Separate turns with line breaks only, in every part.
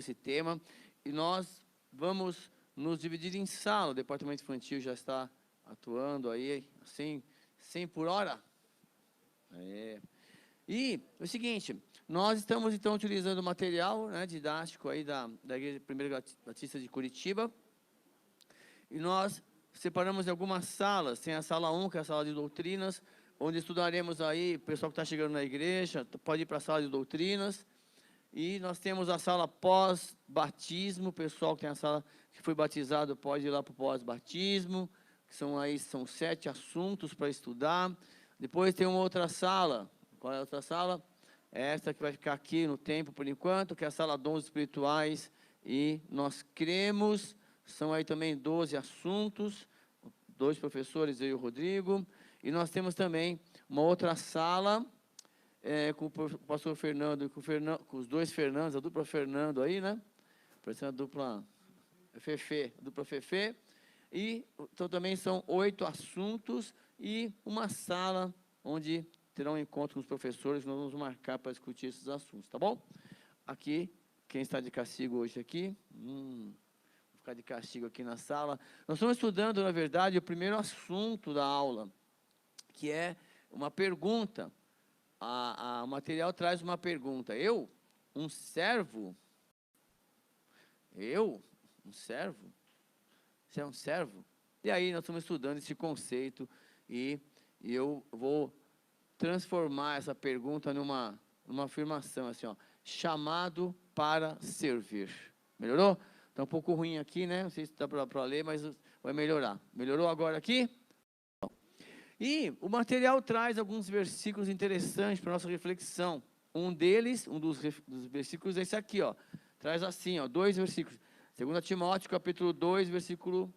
esse tema, e nós vamos nos dividir em sala. O departamento infantil já está atuando aí, assim, 100 por hora. E é o seguinte, nós estamos então utilizando o material, né, didático aí da Igreja Primeira Batista de Curitiba, e nós separamos em algumas salas. Tem a sala 1, que é a sala de doutrinas, onde estudaremos aí, o pessoal que está chegando na igreja, pode ir para a sala de doutrinas. E nós temos a sala pós-batismo, o pessoal que tem a sala que foi batizado pode ir lá para o pós-batismo, que são 7 assuntos para estudar. Depois tem uma outra sala. Qual é a outra sala? Esta que vai ficar aqui no tempo por enquanto, que é a sala dons espirituais, e nós cremos, são aí também 12 assuntos, 2 professores, eu e o Rodrigo. E nós temos também uma outra sala, com o pastor Fernando e com os 2 Fernandos, a dupla Fernando aí, né? Parecendo a dupla Fefe. E então também são 8 assuntos e uma sala onde terá um encontro com os professores, nós vamos marcar para discutir esses assuntos, tá bom? Aqui, quem está de castigo hoje aqui, vou ficar de castigo aqui na sala. Nós estamos estudando, na verdade, o primeiro assunto da aula, que é uma pergunta. O material traz uma pergunta. Um servo? Um servo? Você é um servo? E aí nós estamos estudando esse conceito e eu vou transformar essa pergunta numa afirmação, assim, ó, chamado para servir. Melhorou? Está um pouco ruim aqui, né? Não sei se dá para ler, mas vai melhorar. Melhorou agora aqui? E o material traz alguns versículos interessantes para a nossa reflexão. Um dos versículos é esse aqui, ó. Traz assim, ó, 2 versículos. 2 Timóteo, capítulo 2, versículo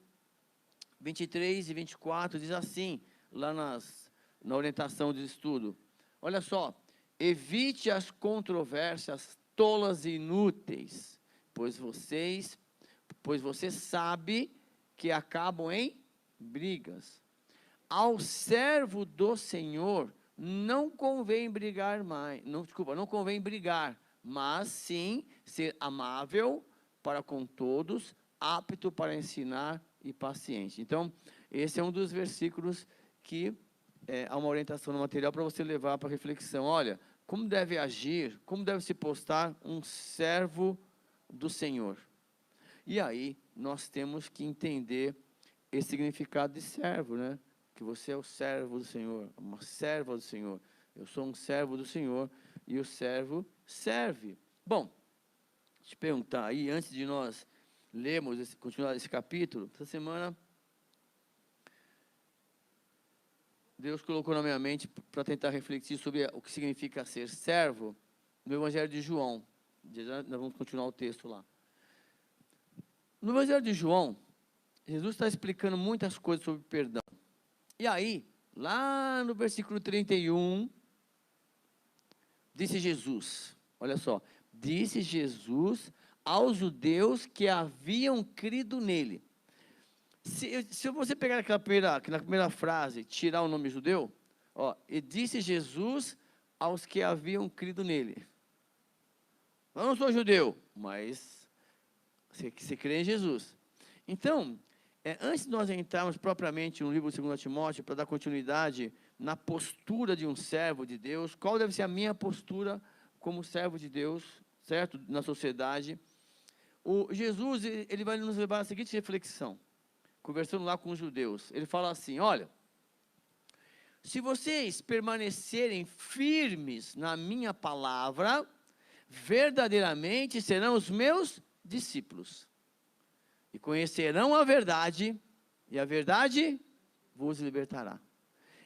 23 e 24, diz assim, lá na orientação de estudo. Olha só. Evite as controvérsias tolas e inúteis, pois você sabe que acabam em brigas. Ao servo do Senhor não convém não convém brigar, mas sim ser amável para com todos, apto para ensinar e paciente. Então, esse é um dos versículos que há uma orientação no material para você levar para reflexão. Olha, como deve agir, como deve se postar um servo do Senhor. E aí, nós temos que entender esse significado de servo, né? Que você é o servo do Senhor, uma serva do Senhor. Eu sou um servo do Senhor e o servo serve. Bom, deixa eu te perguntar aí, antes de nós continuar esse capítulo, essa semana, Deus colocou na minha mente para tentar refletir sobre o que significa ser servo no Evangelho de João. Nós vamos continuar o texto lá. No Evangelho de João, Jesus está explicando muitas coisas sobre perdão. E aí, lá no versículo 31, disse Jesus, olha só, disse Jesus aos judeus que haviam crido nele. Se você pegar aquela primeira frase, tirar o nome judeu, ó, e disse Jesus aos que haviam crido nele. Eu não sou judeu, mas você crê em Jesus. Então, antes de nós entrarmos propriamente no livro de 2 Timóteo, para dar continuidade na postura de um servo de Deus, qual deve ser a minha postura como servo de Deus, certo? Na sociedade. Jesus, ele vai nos levar à seguinte reflexão, conversando lá com os judeus. Ele fala assim, olha, se vocês permanecerem firmes na minha palavra, verdadeiramente serão os meus discípulos. E conhecerão a verdade, e a verdade vos libertará.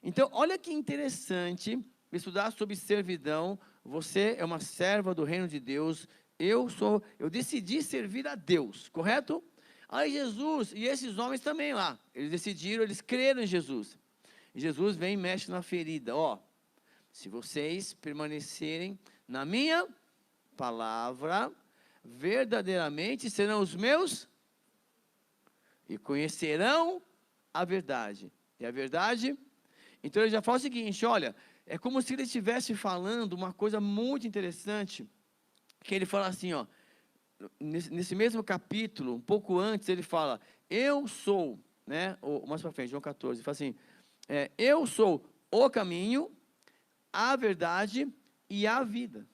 Então, olha que interessante estudar sobre servidão. Você é uma serva do reino de Deus. Eu decidi servir a Deus, correto? Aí Jesus, e esses homens também lá, eles creram em Jesus. E Jesus vem e mexe na ferida. Ó, se vocês permanecerem na minha palavra, verdadeiramente serão os meus e conhecerão a verdade. E a verdade? Então ele já fala o seguinte, olha, é como se ele estivesse falando uma coisa muito interessante, que ele fala assim, ó, nesse mesmo capítulo, um pouco antes, ele fala, eu sou, né? Mais para frente, João 14, ele fala assim, eu sou o caminho, a verdade e a vida.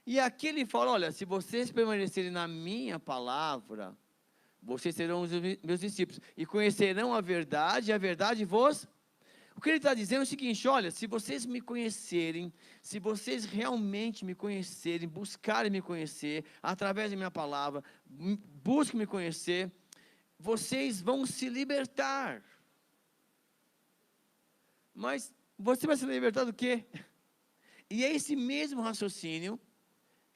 E aqui ele fala, olha, se vocês permanecerem na minha palavra, vocês serão os meus discípulos, e conhecerão a verdade, e a verdade vos... O que ele está dizendo é o seguinte, olha, se vocês me conhecerem, se vocês realmente me conhecerem, buscarem me conhecer, através da minha palavra, busquem me conhecer, vocês vão se libertar. Mas você vai se libertar do quê? E é esse mesmo raciocínio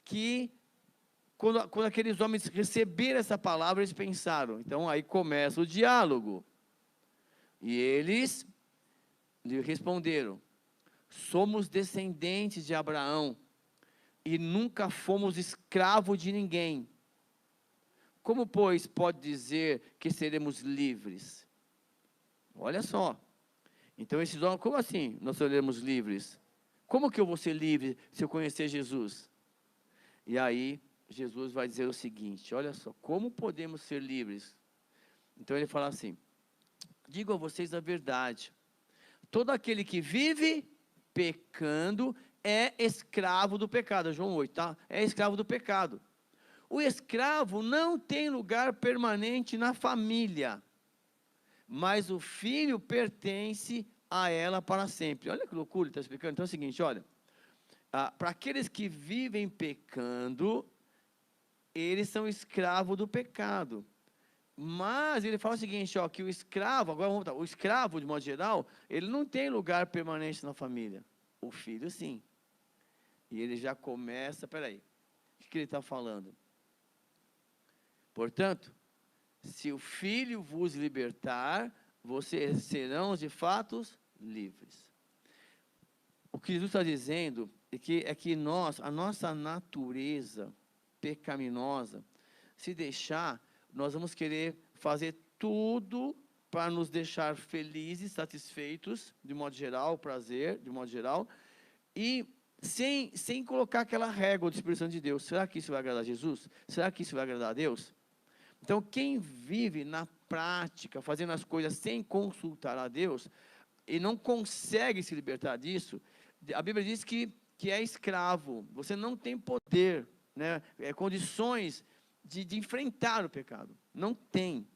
que, quando aqueles homens receberam essa palavra, eles pensaram. Então, aí começa o diálogo. E eles lhe responderam, somos descendentes de Abraão, e nunca fomos escravos de ninguém. Como, pois, pode dizer que seremos livres? Olha só. Então, esses homens, como assim nós seremos livres? Como que eu vou ser livre se eu conhecer Jesus? E aí, Jesus vai dizer o seguinte, olha só, como podemos ser livres? Então, ele fala assim, digo a vocês a verdade, todo aquele que vive pecando é escravo do pecado, João 8, tá? É escravo do pecado. O escravo não tem lugar permanente na família, mas o filho pertence a ela para sempre. Olha que loucura ele está explicando. Então é o seguinte, olha, para aqueles que vivem pecando, eles são escravos do pecado. Mas ele fala o seguinte, ó, que o escravo, agora vamos voltar, o escravo, de modo geral, ele não tem lugar permanente na família. O filho, sim. E ele já começa, peraí, o que ele está falando? Portanto, se o filho vos libertar, vocês serão de fato livres. O que Jesus está dizendo é que a nossa natureza pecaminosa, se deixar, nós vamos querer fazer tudo para nos deixar felizes, satisfeitos, de modo geral, prazer, de modo geral, e sem colocar aquela régua do Espírito Santo de Deus. Será que isso vai agradar a Jesus? Será que isso vai agradar a Deus? Então, quem vive na prática, fazendo as coisas sem consultar a Deus, e não consegue se libertar disso, a Bíblia diz que é escravo, você não tem poder, né, condições de enfrentar o pecado, não tem.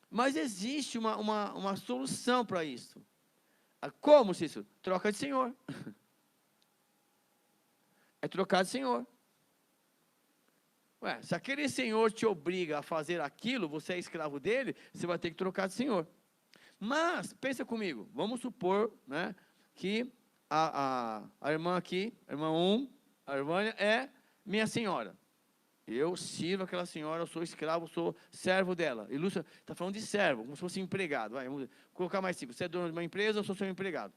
Mas existe uma solução para isso. Como, Cícero? Troca de senhor. É trocar de senhor. Ué, se aquele senhor te obriga a fazer aquilo, você é escravo dele, você vai ter que trocar de senhor. Mas, pensa comigo, vamos supor, né, que a irmã aqui, a irmã 1, a irmã é minha senhora. Eu sirvo aquela senhora, eu sou escravo, sou servo dela. E Lúcia está falando de servo, como se fosse empregado. Vai, vamos colocar mais simples. Você é dono de uma empresa, eu sou seu empregado.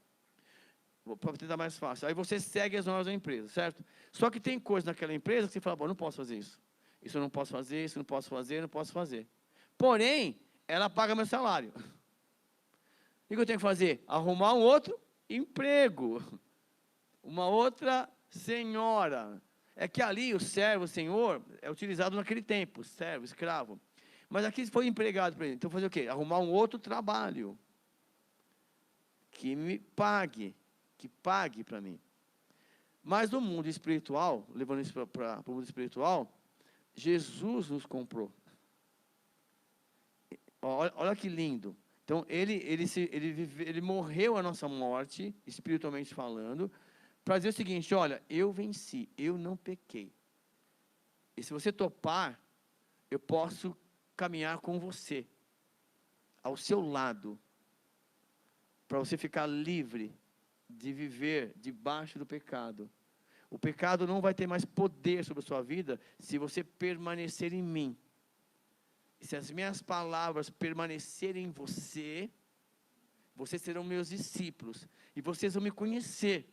Para tentar mais fácil. Aí você segue as normas da empresa, certo? Só que tem coisa naquela empresa que você fala, bom, não posso fazer isso. Isso eu não posso fazer, isso eu não posso fazer, não posso fazer. Porém, ela paga meu salário. O que eu tenho que fazer? Arrumar um outro emprego. Uma outra senhora. É que ali o servo, o senhor, é utilizado naquele tempo, servo, escravo. Mas aqui foi empregado para ele. Então fazer o quê? Arrumar um outro trabalho. Que me pague. Que pague para mim. Mas no mundo espiritual, levando isso para o mundo espiritual, Jesus nos comprou. Olha que lindo. Então, ele morreu a nossa morte, espiritualmente falando, para dizer o seguinte, olha, eu venci, eu não pequei. E se você topar, eu posso caminhar com você, ao seu lado, para você ficar livre de viver debaixo do pecado. O pecado não vai ter mais poder sobre a sua vida se você permanecer em mim. E se as minhas palavras permanecerem em você, vocês serão meus discípulos. E vocês vão me conhecer.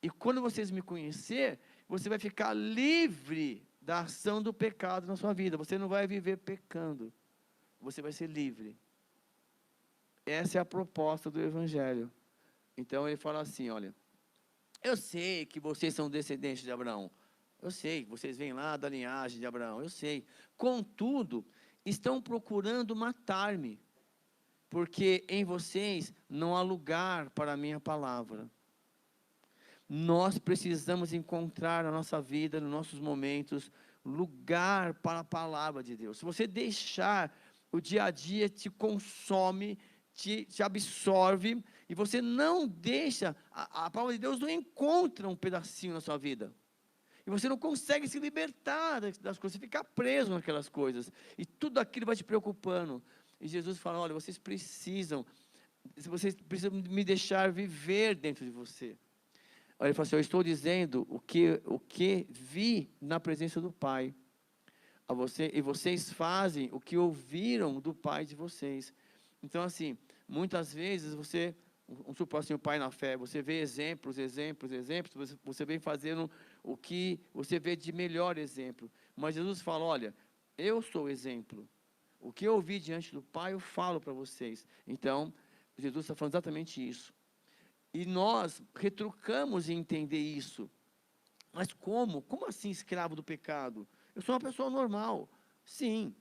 E quando vocês me conhecer, você vai ficar livre da ação do pecado na sua vida. Você não vai viver pecando. Você vai ser livre. Essa é a proposta do Evangelho. Então ele fala assim, olha, eu sei que vocês são descendentes de Abraão. Eu sei, vocês vêm lá da linhagem de Abraão, eu sei. Contudo, estão procurando matar-me, porque em vocês não há lugar para a minha palavra. Nós precisamos encontrar na nossa vida, nos nossos momentos, lugar para a palavra de Deus. Se você deixar, o dia a dia te consome, te absorve, e você não deixa, a palavra de Deus não encontra um pedacinho na sua vida. E você não consegue se libertar das coisas, você fica preso naquelas coisas. E tudo aquilo vai te preocupando. E Jesus fala, olha, vocês precisam me deixar viver dentro de você. Ele fala assim, eu estou dizendo o que vi na presença do Pai. E vocês fazem o que ouviram do Pai de vocês. Então, assim, muitas vezes vamos supor assim, o pai na fé, você vê exemplos, você vem fazendo o que você vê de melhor exemplo. Mas Jesus fala, olha, eu sou o exemplo. O que eu ouvi diante do Pai, eu falo para vocês. Então, Jesus está falando exatamente isso. E nós retrucamos em entender isso. Mas como? Como assim escravo do pecado? Eu sou uma pessoa normal. Sim.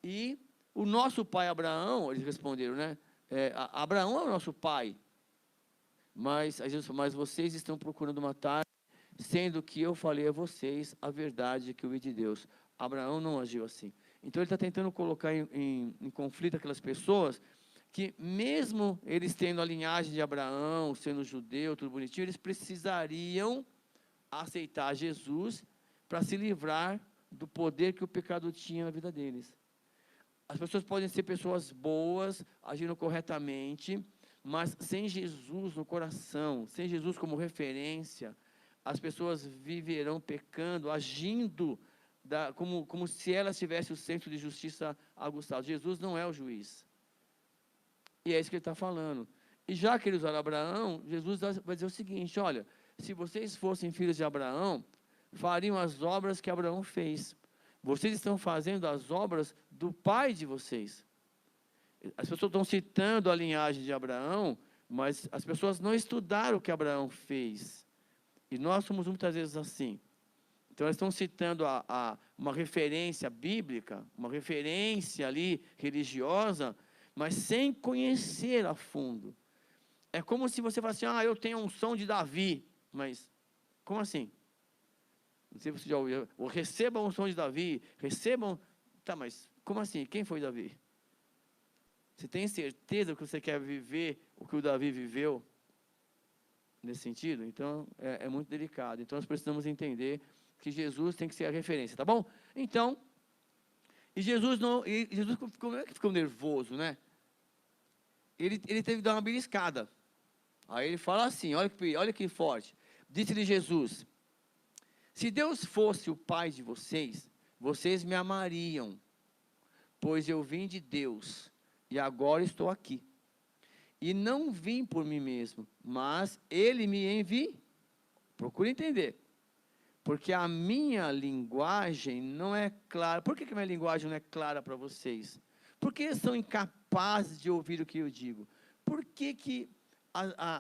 E o nosso pai Abraão, eles responderam, né? Abraão é o nosso pai. Mas vocês estão procurando matar, sendo que eu falei a vocês a verdade que eu vi de Deus. Abraão não agiu assim. Então ele está tentando colocar em conflito aquelas pessoas que mesmo eles tendo a linhagem de Abraão, sendo judeu, tudo bonitinho, eles precisariam aceitar Jesus para se livrar do poder que o pecado tinha na vida deles. As pessoas podem ser pessoas boas, agindo corretamente, mas sem Jesus no coração, sem Jesus como referência, as pessoas viverão pecando, agindo como se elas tivessem o senso de justiça aguçado. Jesus não é o juiz. E é isso que ele está falando. E já que eles usaram Abraão, Jesus vai dizer o seguinte, olha, se vocês fossem filhos de Abraão, fariam as obras que Abraão fez. Vocês estão fazendo as obras do pai de vocês. As pessoas estão citando a linhagem de Abraão, mas as pessoas não estudaram o que Abraão fez. E nós somos muitas vezes assim. Então, elas estão citando uma referência bíblica, uma referência ali religiosa, mas sem conhecer a fundo. É como se você falasse assim, eu tenho a unção de Davi, mas como assim? Não sei se você já ouviu, recebam a unção de Davi, tá, mas como assim? Quem foi Davi? Você tem certeza que você quer viver o que o Davi viveu? Nesse sentido? Então, é muito delicado. Então, nós precisamos entender que Jesus tem que ser a referência, tá bom? Então, Jesus ficou nervoso, né? Ele teve que dar uma beliscada. Aí ele fala assim, olha que forte. Disse-lhe Jesus, se Deus fosse o Pai de vocês, vocês me amariam, pois eu vim de Deus, e agora estou aqui. E não vim por mim mesmo, mas Ele me enviou. Procure entender. Porque a minha linguagem não é clara. Por que a minha linguagem não é clara para vocês? Porque são incapazes de ouvir o que eu digo. Por que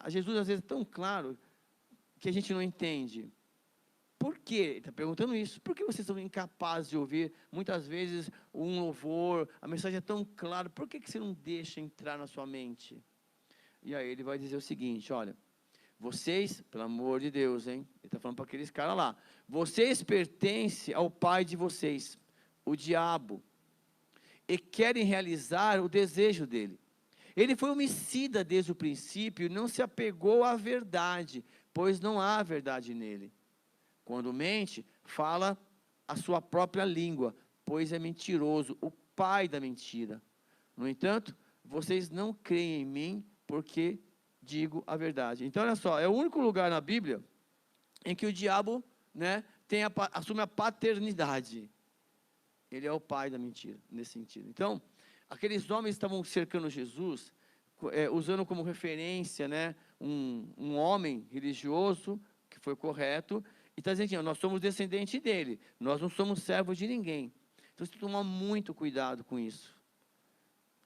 Jesus às vezes é tão claro que a gente não entende? Por quê? Ele está perguntando isso. Por que vocês são incapazes de ouvir, muitas vezes, um louvor, a mensagem é tão clara, por que você não deixa entrar na sua mente? E aí ele vai dizer o seguinte, olha, vocês, pelo amor de Deus, hein? Ele está falando para aqueles caras lá, vocês pertencem ao pai de vocês, o diabo, e querem realizar o desejo dele. Ele foi homicida desde o princípio e não se apegou à verdade, pois não há verdade nele. Quando mente, fala a sua própria língua, pois é mentiroso, o pai da mentira. No entanto, vocês não creem em mim, porque digo a verdade. Então, olha só, é o único lugar na Bíblia em que o diabo, né, assume a paternidade. Ele é o pai da mentira, nesse sentido. Então, aqueles homens estavam cercando Jesus, usando como referência, né, um homem religioso, que foi correto, e está dizendo, nós somos descendentes dele, nós não somos servos de ninguém. Então, você tem que tomar muito cuidado com isso.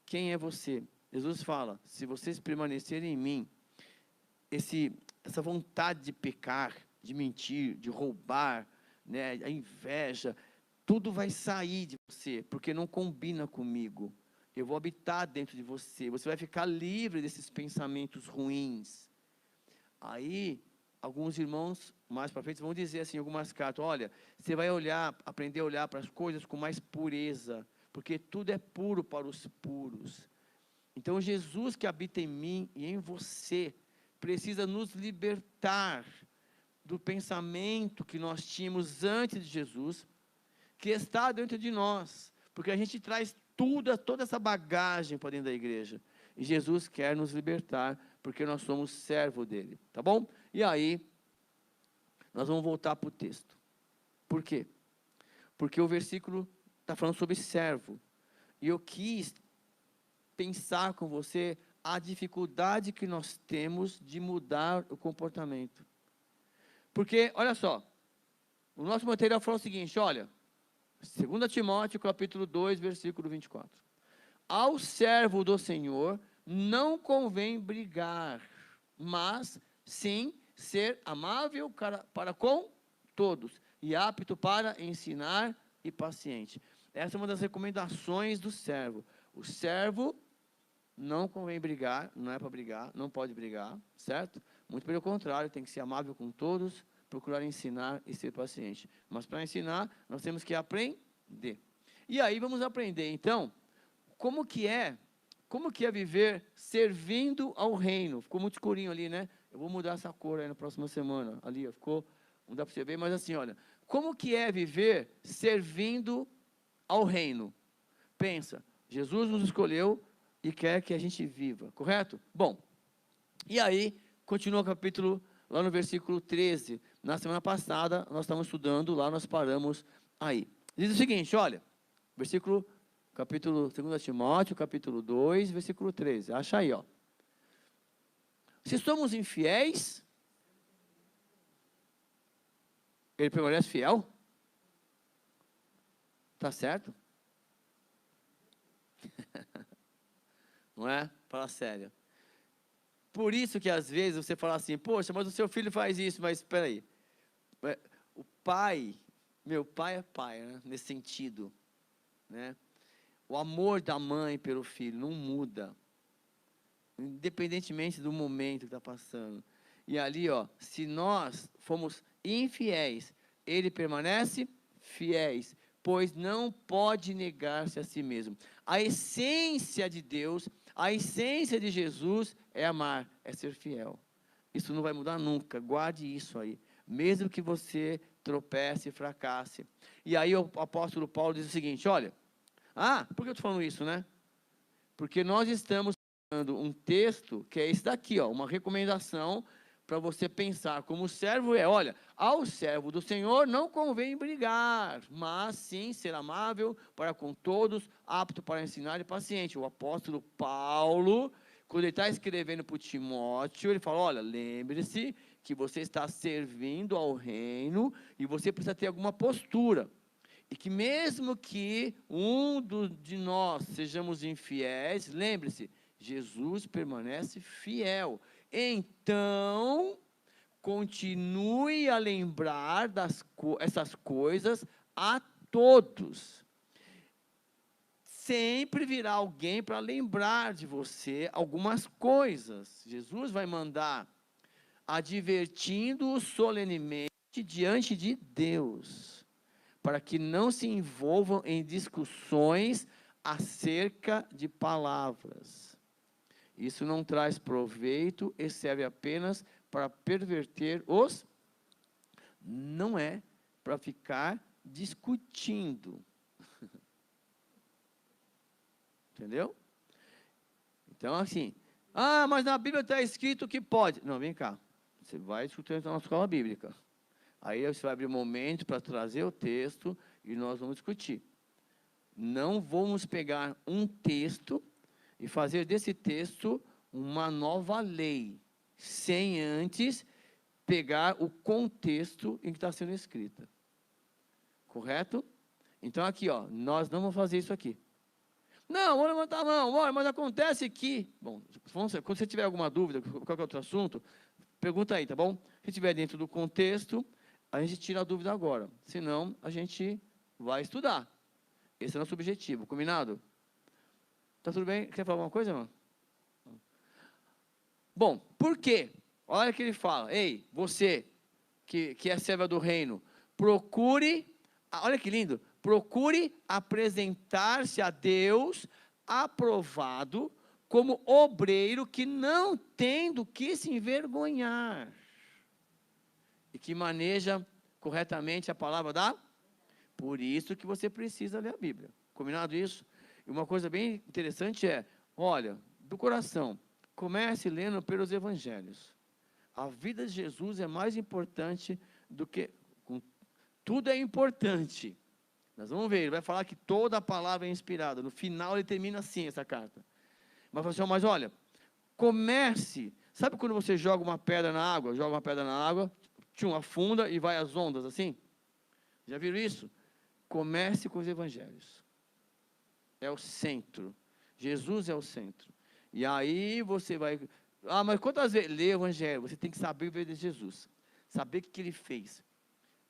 Quem é você? Jesus fala, se vocês permanecerem em mim, essa vontade de pecar, de mentir, de roubar, né, a inveja, tudo vai sair de você, porque não combina comigo. Eu vou habitar dentro de você, você vai ficar livre desses pensamentos ruins. Aí, alguns irmãos, mais para frente, vão dizer assim, algumas cartas, olha, você vai olhar, aprender a olhar para as coisas com mais pureza, porque tudo é puro para os puros. Então, Jesus que habita em mim e em você, precisa nos libertar do pensamento que nós tínhamos antes de Jesus, que está dentro de nós, porque a gente traz toda essa bagagem para dentro da igreja, e Jesus quer nos libertar, porque nós somos servo dele, tá bom? E aí, nós vamos voltar para o texto. Por quê? Porque o versículo está falando sobre servo, e eu quis pensar com você a dificuldade que nós temos de mudar o comportamento. Porque, olha só, o nosso material fala o seguinte, olha, 2 Timóteo, capítulo 2, versículo 24. Ao servo do Senhor não convém brigar, mas sim ser amável para com todos, e apto para ensinar e paciente. Essa é uma das recomendações do servo. O servo não convém brigar, não é para brigar, não pode brigar, certo? Muito pelo contrário, tem que ser amável com todos, procurar ensinar e ser paciente. Mas para ensinar, nós temos que aprender. E aí vamos aprender, então, como que é viver servindo ao reino. Ficou muito escurinho ali, né? Eu vou mudar essa cor aí na próxima semana. Ali, ó, ficou, não dá para você ver, mas assim, olha. Como que é viver servindo ao reino? Pensa, Jesus nos escolheu e quer que a gente viva, correto? Bom, e aí, continua o capítulo, lá no versículo 13. Na semana passada, nós estávamos estudando, lá nós paramos aí. Diz o seguinte, olha, capítulo 2 Timóteo, capítulo 2, versículo 13. Acha aí, ó. Se somos infiéis, ele permanece fiel? Está certo? Não é? Fala sério. Por isso que às vezes você fala assim, poxa, mas o seu filho faz isso, mas espera aí. O pai, meu pai é pai, né? Nesse sentido, né? O amor da mãe pelo filho não muda, independentemente do momento que está passando. E ali, ó, se nós fomos infiéis, ele permanece fiéis, pois não pode negar-se a si mesmo. A essência de Deus, a essência de Jesus é amar, é ser fiel. Isso não vai mudar nunca, guarde isso aí. Mesmo que você tropece e fracasse. E aí o apóstolo Paulo diz o seguinte, olha, por que eu estou falando isso, né? Porque nós estamos dando um texto, que é esse daqui, ó, uma recomendação para você pensar como servo olha, ao servo do Senhor não convém brigar, mas sim ser amável para com todos, apto para ensinar e paciente. O apóstolo Paulo, quando ele está escrevendo para o Timóteo, ele fala, olha, lembre-se que você está servindo ao reino e você precisa ter alguma postura. E que mesmo que de nós sejamos infiéis, lembre-se, Jesus permanece fiel. Então, continue a lembrar essas coisas a todos. Sempre virá alguém para lembrar de você algumas coisas. Jesus vai mandar, advertindo-o solenemente diante de Deus, para que não se envolvam em discussões acerca de palavras. Isso não traz proveito e serve apenas para perverter os... Não é para ficar discutindo. Entendeu? Então, assim, mas na Bíblia está escrito que pode. Não, vem cá. Você vai discutir na escola bíblica. Aí você vai abrir um momento para trazer o texto e nós vamos discutir. Não vamos pegar um texto e fazer desse texto uma nova lei, sem antes pegar o contexto em que está sendo escrita. Correto? Então aqui, ó, nós não vamos fazer isso aqui. Não, vou levantar a mão, mas acontece que... Bom, quando você tiver alguma dúvida, qualquer outro assunto, Pergunta aí, tá bom? Se estiver dentro do contexto, a gente tira a dúvida agora. Senão, a gente vai estudar. Esse é o nosso objetivo. Combinado? Tá tudo bem? Quer falar alguma coisa, irmão? Bom, por quê? Olha o que ele fala. Ei, você que é serva do reino, procure, olha que lindo, procure apresentar-se a Deus aprovado como obreiro que não tem do que se envergonhar e que maneja corretamente a palavra da... Por isso que você precisa ler a Bíblia. Combinado isso? E uma coisa bem interessante é, olha, do coração, comece lendo pelos evangelhos. A vida de Jesus é mais importante do que... Tudo é importante. Nós vamos ver, ele vai falar que toda a palavra é inspirada. No final ele termina assim essa carta. Mas olha, comece. Sabe quando você joga uma pedra na água? Joga uma pedra na água, afunda e vai às ondas assim? Já viram isso? Comece com os evangelhos. É o centro. Jesus é o centro. E aí você vai... Ah, mas quantas vezes? Lê o evangelho. Você tem que saber o ver de Jesus. Saber o que ele fez.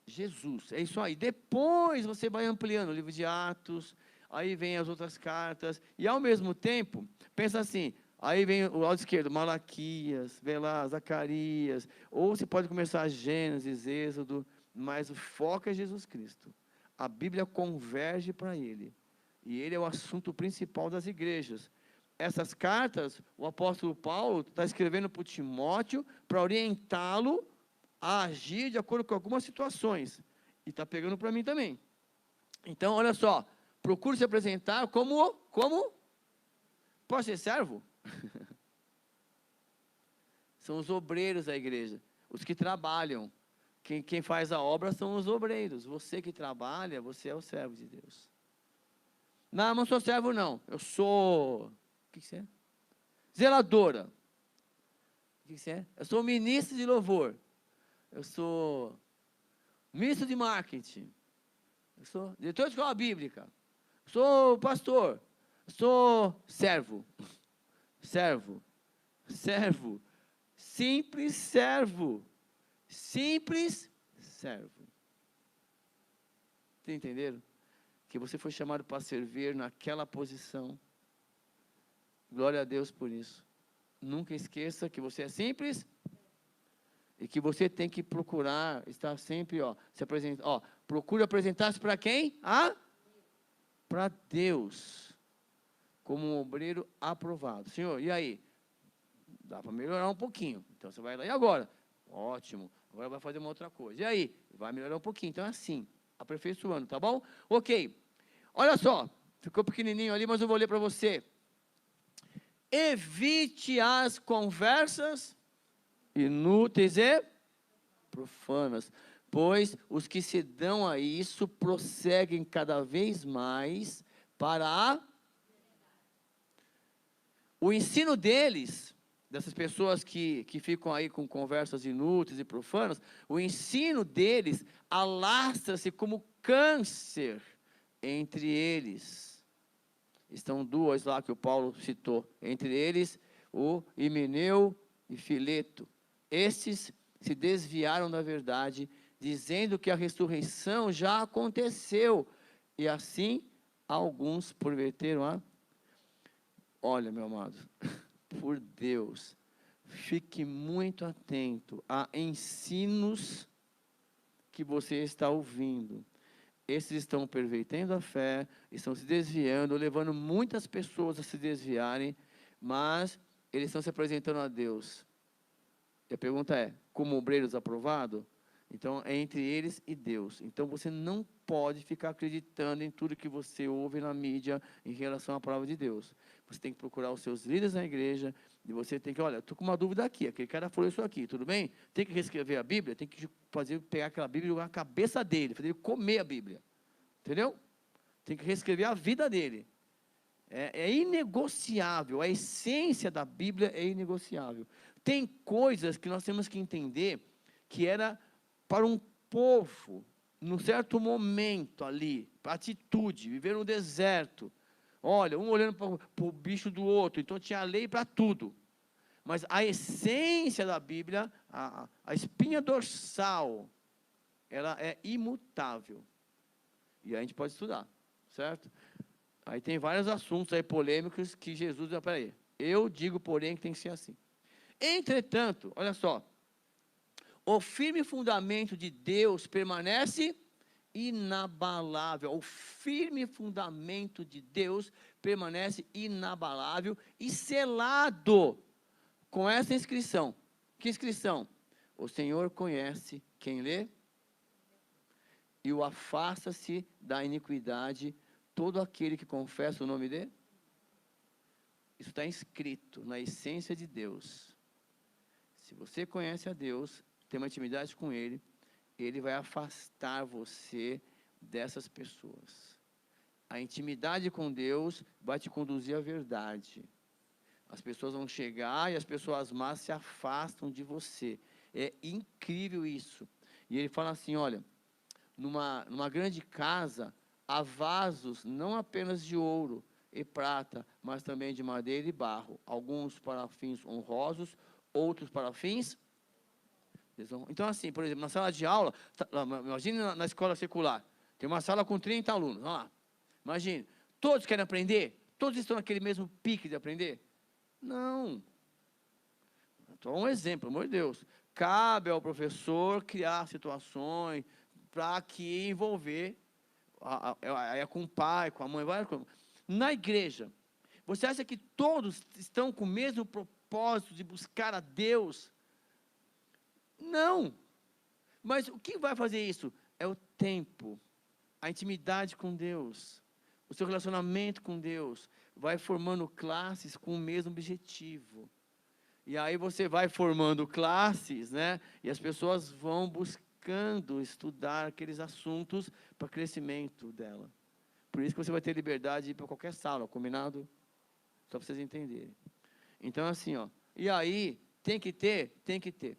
Jesus, é isso aí. Depois você vai ampliando o livro de Atos, aí vem as outras cartas, e ao mesmo tempo, pensa assim, aí vem o lado esquerdo, Malaquias, vem lá, Zacarias, ou você pode começar Gênesis, Êxodo, mas o foco é Jesus Cristo. A Bíblia converge para ele, e ele é o assunto principal das igrejas. Essas cartas, o apóstolo Paulo está escrevendo para o Timóteo, para orientá-lo a agir de acordo com algumas situações. E está pegando para mim também. Então, olha só. Procure se apresentar como? Pode ser servo? São os obreiros da igreja. Os que trabalham. Quem faz a obra são os obreiros. Você que trabalha, você é o servo de Deus. Não sou servo não. Eu sou... O que você é? Zeladora. O que você é? Eu sou ministro de louvor. Eu sou ministro de marketing, eu sou diretor de escola bíblica, eu sou pastor, eu sou servo, simples servo, simples servo. Vocês entenderam? Que você foi chamado para servir naquela posição. Glória a Deus por isso. Nunca esqueça que você é simples e que você tem que procurar estar sempre, se apresentar, procure apresentar-se para quem? Para Deus, como um obreiro aprovado. Senhor, e aí? Dá para melhorar um pouquinho. Então você vai lá, e agora? Ótimo, agora vai fazer uma outra coisa. E aí? Vai melhorar um pouquinho. Então é assim, aperfeiçoando, tá bom? Ok, olha só, ficou pequenininho ali, mas eu vou ler para você. Evite as conversas inúteis e profanas, pois os que se dão a isso prosseguem cada vez mais para o ensino deles, dessas pessoas que ficam aí com conversas inúteis e profanas, o ensino deles alastra-se como câncer entre eles. Estão duas lá que o Paulo citou, entre eles o Himeneu e Fileto. Esses se desviaram da verdade, dizendo que a ressurreição já aconteceu, e assim alguns perverteram a... Olha, meu amado, por Deus, fique muito atento a ensinos que você está ouvindo. Esses estão pervertendo a fé, estão se desviando, levando muitas pessoas a se desviarem, mas eles estão se apresentando a Deus. E a pergunta é, como obreiros aprovados? Então, é entre eles e Deus. Então, você não pode ficar acreditando em tudo que você ouve na mídia em relação à palavra de Deus. Você tem que procurar os seus líderes na igreja, e você tem que, olha, estou com uma dúvida aqui, aquele cara falou isso aqui, tudo bem? Tem que reescrever a Bíblia, tem que pegar aquela Bíblia e jogar na cabeça dele, fazer ele comer a Bíblia. Entendeu? Tem que reescrever a vida dele. É inegociável, a essência da Bíblia é inegociável. Tem coisas que nós temos que entender que era para um povo, num certo momento ali, para atitude, viver no deserto. Olha, um olhando para o bicho do outro, então tinha lei para tudo. Mas a essência da Bíblia, a espinha dorsal, ela é imutável. E aí a gente pode estudar, certo? Aí tem vários assuntos aí polêmicos que Jesus... Peraí, eu digo, porém, que tem que ser assim. Entretanto, olha só, o firme fundamento de Deus permanece inabalável. O firme fundamento de Deus permanece inabalável e selado com essa inscrição. Que inscrição? O Senhor conhece quem lê e o afasta-se da iniquidade todo aquele que confessa o nome dele. Isso está inscrito na essência de Deus. Se você conhece a Deus, tem uma intimidade com Ele, Ele vai afastar você dessas pessoas. A intimidade com Deus vai te conduzir à verdade. As pessoas vão chegar e as pessoas más se afastam de você. É incrível isso. E ele fala assim, olha, numa grande casa, há vasos não apenas de ouro e prata, mas também de madeira e barro. Alguns para fins honrosos, outros para fins... Então, assim, por exemplo, na sala de aula, imagine na escola secular, tem uma sala com 30 alunos, vamos lá. Imagine, todos querem aprender? Todos estão naquele mesmo pique de aprender? Não. Então, um exemplo, amor de Deus. Cabe ao professor criar situações para que envolver com o pai, com a mãe, várias coisas. Na igreja, você acha que todos estão com o mesmo propósito de buscar a Deus? Não. Mas o que vai fazer isso? É o tempo, a intimidade com Deus, o seu relacionamento com Deus. Vai formando classes com o mesmo objetivo. E aí você vai formando classes, né? E as pessoas vão buscando estudar aqueles assuntos para crescimento dela. Por isso que você vai ter liberdade de ir para qualquer sala, combinado? Só para vocês entenderem. Então, assim, ó. E aí, tem que ter? Tem que ter.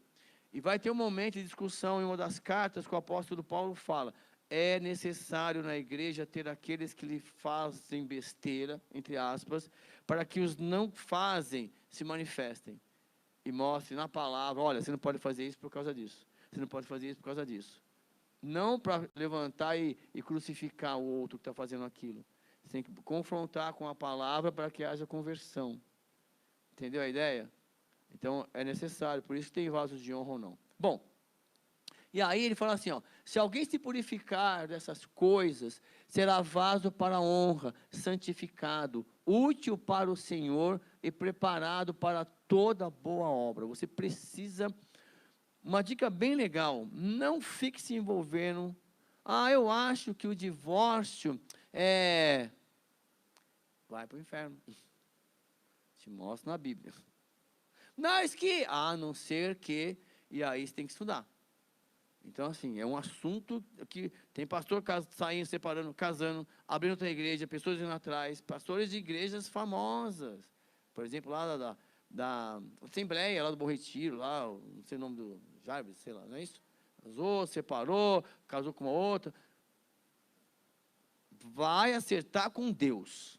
E vai ter um momento de discussão em uma das cartas que o apóstolo Paulo fala. É necessário na igreja ter aqueles que lhe fazem besteira, entre aspas, para que os não fazem se manifestem. E mostrem na palavra, olha, você não pode fazer isso por causa disso. Você não pode fazer isso por causa disso. Não para levantar e crucificar o outro que está fazendo aquilo. Você tem que confrontar com a palavra para que haja conversão. Entendeu a ideia? Então, é necessário, por isso que tem vasos de honra ou não. Bom, e aí ele fala assim, ó, se alguém se purificar dessas coisas, será vaso para honra, santificado, útil para o Senhor e preparado para toda boa obra. Você precisa, uma dica bem legal, não fique se envolvendo. Eu acho que o divórcio vai para o inferno. Te mostro na Bíblia. Mas que, a não ser que, e aí você tem que estudar. Então, assim, é um assunto que tem pastor saindo, separando, casando, abrindo outra igreja, pessoas indo atrás, pastores de igrejas famosas. Por exemplo, lá da Assembleia, lá do Bom Retiro, lá, não sei o nome do Jarvis, sei lá, não é isso? Casou, separou, casou com uma outra. Vai acertar com Deus.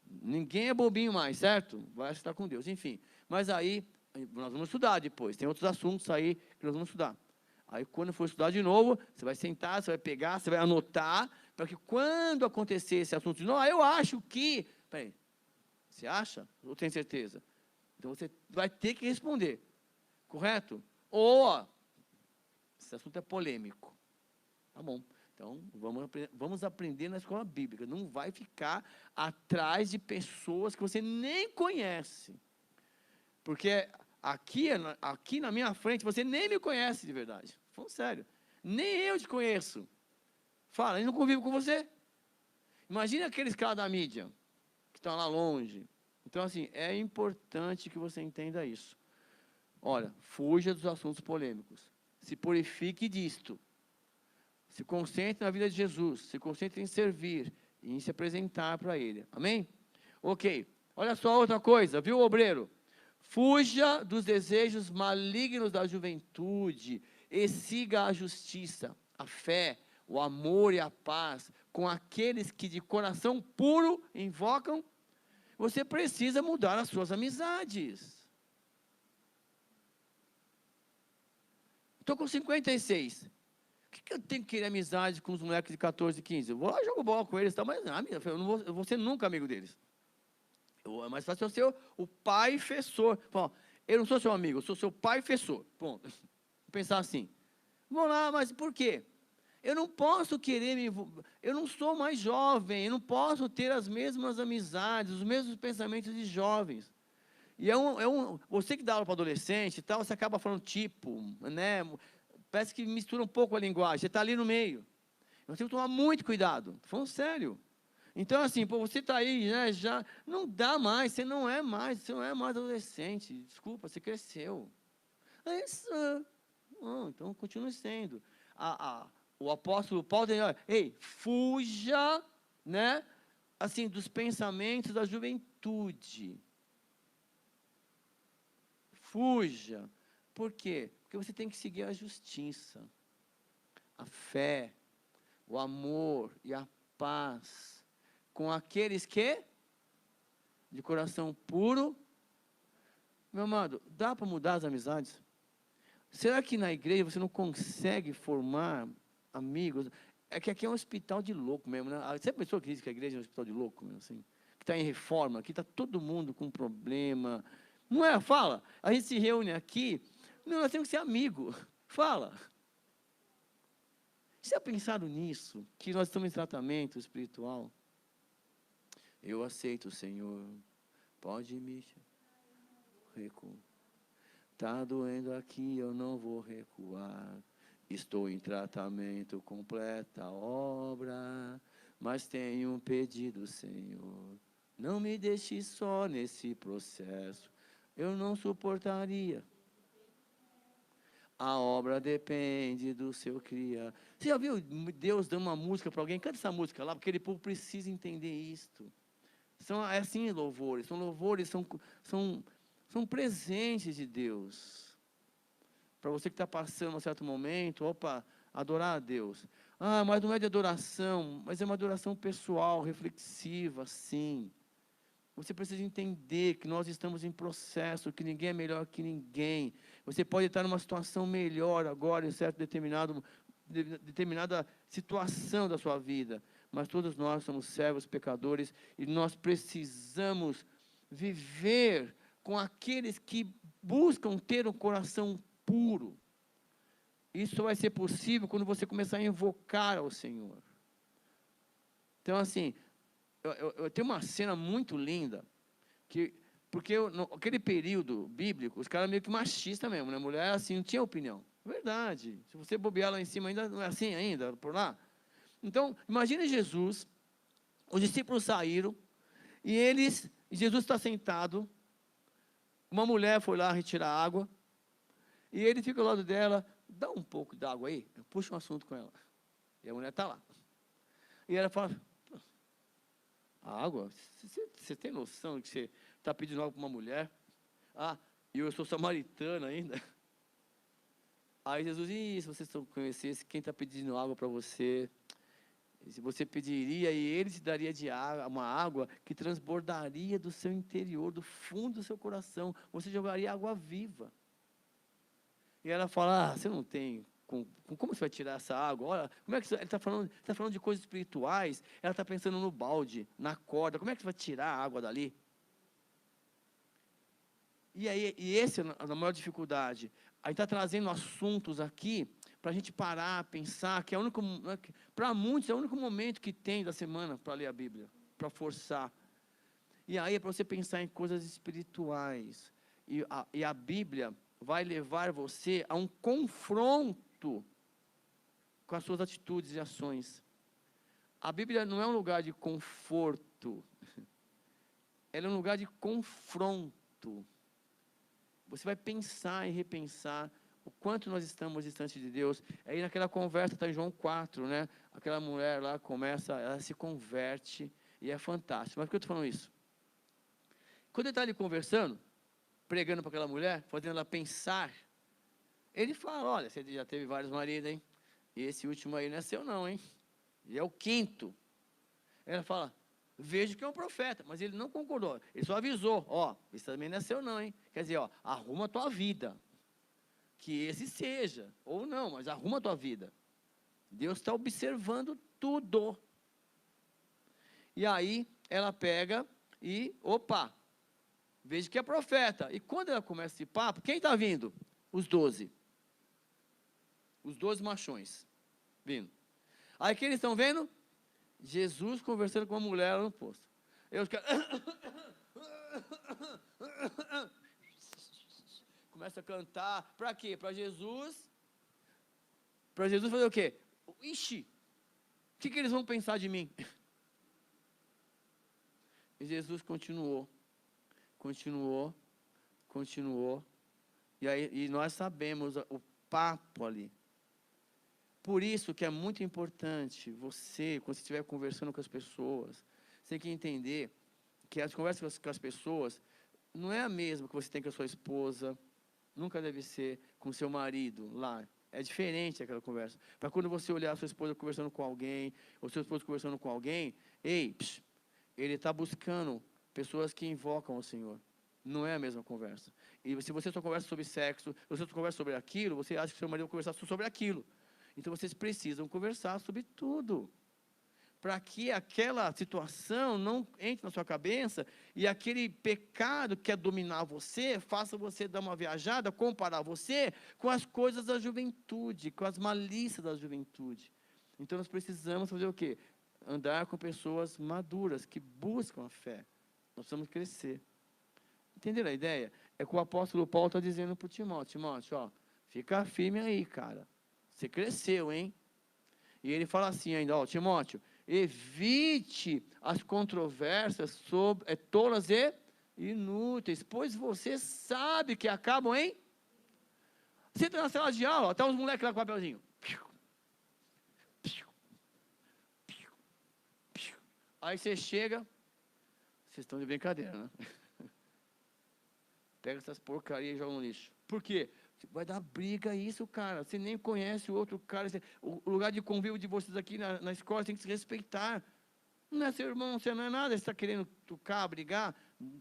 Ninguém é bobinho mais, certo? Vai acertar com Deus, enfim. Mas aí, nós vamos estudar depois. Tem outros assuntos aí que nós vamos estudar. Aí, quando for estudar de novo, você vai sentar, você vai pegar, você vai anotar, para que quando acontecer esse assunto de novo, eu acho que... Peraí, você acha? Ou tem certeza? Então, você vai ter que responder. Correto? Ou, esse assunto é polêmico. Tá bom. Então, vamos aprender na escola bíblica. Não vai ficar atrás de pessoas que você nem conhece. Porque aqui na minha frente, você nem me conhece de verdade. Falando sério. Nem eu te conheço. Fala, eu não convivo com você. Imagina aqueles caras da mídia, que estão lá longe. Então, assim, é importante que você entenda isso. Olha, fuja dos assuntos polêmicos. Se purifique disto. Se concentre na vida de Jesus. Se concentre em servir e em se apresentar para Ele. Amém? Ok. Olha só outra coisa, viu, obreiro? Fuja dos desejos malignos da juventude e siga a justiça, a fé, o amor e a paz com aqueles que de coração puro invocam. Você precisa mudar as suas amizades. estou com 56. Por que eu tenho que querer amizade com os moleques de 14, 15? Eu vou lá e jogo bola com eles, tá? Mas eu não vou ser nunca amigo deles. É mais fácil eu ser o pai fessor. Bom, eu não sou seu amigo, eu sou seu pai fessor. Ponto. Vou pensar assim. Vamos lá, mas por quê? Eu não posso querer eu não sou mais jovem, eu não posso ter as mesmas amizades, os mesmos pensamentos de jovens. E você que dá aula para adolescente e tal, você acaba falando tipo, né? Parece que mistura um pouco a linguagem, você está ali no meio. Nós temos que tomar muito cuidado, estou falando sério. Então, assim, pô, você está aí, né, já não dá mais, você não é mais adolescente, desculpa, você cresceu. É isso. Então, continue sendo. O apóstolo Paulo tem, ei, fuja, né, assim, dos pensamentos da juventude. Fuja. Por quê? Porque você tem que seguir a justiça, a fé, o amor e a paz com aqueles que, de coração puro. Meu amado, dá para mudar as amizades? Será que na igreja você não consegue formar amigos? É que aqui é um hospital de louco mesmo, né? Você pensou que diz que a igreja é um hospital de louco, mesmo, assim? Que está em reforma, que está todo mundo com problema. Não é? Fala. A gente se reúne aqui, não, nós temos que ser amigo. Fala. Você já pensaram nisso? Que nós estamos em tratamento espiritual? Eu aceito, Senhor. Pode me recuar. Está doendo aqui, eu não vou recuar. Estou em tratamento, completa a obra. Mas tenho um pedido, Senhor. Não me deixe só nesse processo. Eu não suportaria. A obra depende do seu criar. Você já viu Deus dando uma música para alguém? Canta essa música lá, porque ele povo precisa entender isto. É assim louvores. São louvores, são presentes de Deus. Para você que está passando um certo momento, adorar a Deus. Mas não é de adoração, mas é uma adoração pessoal, reflexiva, sim. Você precisa entender que nós estamos em processo, que ninguém é melhor que ninguém. Você pode estar numa situação melhor agora, em certa determinada situação da sua vida. Mas todos nós somos servos pecadores e nós precisamos viver com aqueles que buscam ter um coração puro. Isso vai ser possível quando você começar a invocar ao Senhor. Então, assim, eu tenho uma cena muito linda, porque naquele período bíblico, os caras meio que machistas mesmo, né? Mulher, assim, não tinha opinião. Verdade. Se você bobear lá em cima, ainda não é assim ainda, por lá. Então, imagine Jesus, os discípulos saíram, e Jesus está sentado, uma mulher foi lá retirar água, e ele fica ao lado dela, dá um pouco d'água aí, puxa um assunto com ela. E a mulher está lá. E ela fala, água? Você tem noção de que você está pedindo água para uma mulher? E eu sou samaritano ainda. Aí Jesus, se vocês conhecessem quem está pedindo água para você, se você pediria, e ele te daria uma água que transbordaria do seu interior, do fundo do seu coração, você jogaria água viva. E ela fala, você não tem, como você vai tirar essa água? Olha, como é que ele está falando de coisas espirituais, ela está pensando no balde, na corda, como é que você vai tirar a água dali? E essa é a maior dificuldade. A gente está trazendo assuntos aqui para a gente parar, pensar, que para muitos é o único momento que tem da semana para ler a Bíblia, para forçar. E aí é para você pensar em coisas espirituais. E a Bíblia vai levar você a um confronto com as suas atitudes e ações. A Bíblia não é um lugar de conforto, ela é um lugar de confronto. Você vai pensar e repensar o quanto nós estamos distantes de Deus. Aí naquela conversa, está em João 4, né? Aquela mulher lá ela se converte e é fantástico. Mas por que eu estou falando isso? Quando ele está ali conversando, pregando para aquela mulher, fazendo ela pensar, ele fala, olha, você já teve vários maridos, hein? E esse último aí não é seu não, hein? E é o quinto. Ela fala, vejo que é um profeta, mas ele não concordou, ele só avisou, esse também não é seu não, hein? Quer dizer, arruma a tua vida. que esse seja, ou não, mas arruma a tua vida. Deus está observando tudo. E aí, ela pega e, opa, veja que é profeta. E quando ela começa esse papo, quem está vindo? Os 12. Os 12 machões vindo. Aí, quem eles estão vendo? Jesus conversando com uma mulher lá no poço. Eu quero... Começa a cantar. Para quê? Para Jesus. Para Jesus fazer o quê? Ixi, o que eles vão pensar de mim? E Jesus continuou. E nós sabemos o papo ali. Por isso que é muito importante você, quando você estiver conversando com as pessoas, você tem que entender que as conversas com as pessoas não é a mesma que você tem com a sua esposa, nunca deve ser com o seu marido lá. É diferente aquela conversa. Para quando você olhar a sua esposa conversando com alguém, ou seu esposo conversando com alguém, ele está buscando pessoas que invocam o Senhor. Não é a mesma conversa. E se você só conversa sobre sexo, se você só conversa sobre aquilo, você acha que seu marido vai conversar só sobre aquilo. Então vocês precisam conversar sobre tudo, para que aquela situação não entre na sua cabeça e aquele pecado que quer dominar você, faça você dar uma viajada, comparar você com as coisas da juventude, com as malícias da juventude. Então nós precisamos fazer o quê? Andar com pessoas maduras, que buscam a fé. Nós precisamos crescer. Entenderam a ideia? É que o apóstolo Paulo está dizendo para o Timóteo, ó, fica firme aí, cara. Você cresceu, hein? E ele fala assim ainda, ó, Timóteo, evite as controvérsias tolas e inúteis, pois você sabe que acabam, hein? Você está na sala de aula, tá uns moleques lá com papelzinho. Aí você chega, vocês estão de brincadeira, né? Pega essas porcarias e joga no lixo. Por quê? Vai dar briga isso, cara. Você nem conhece o outro cara. O lugar de convívio de vocês aqui na escola tem que se respeitar. Não é seu irmão, você não é nada. Você está querendo tocar, brigar,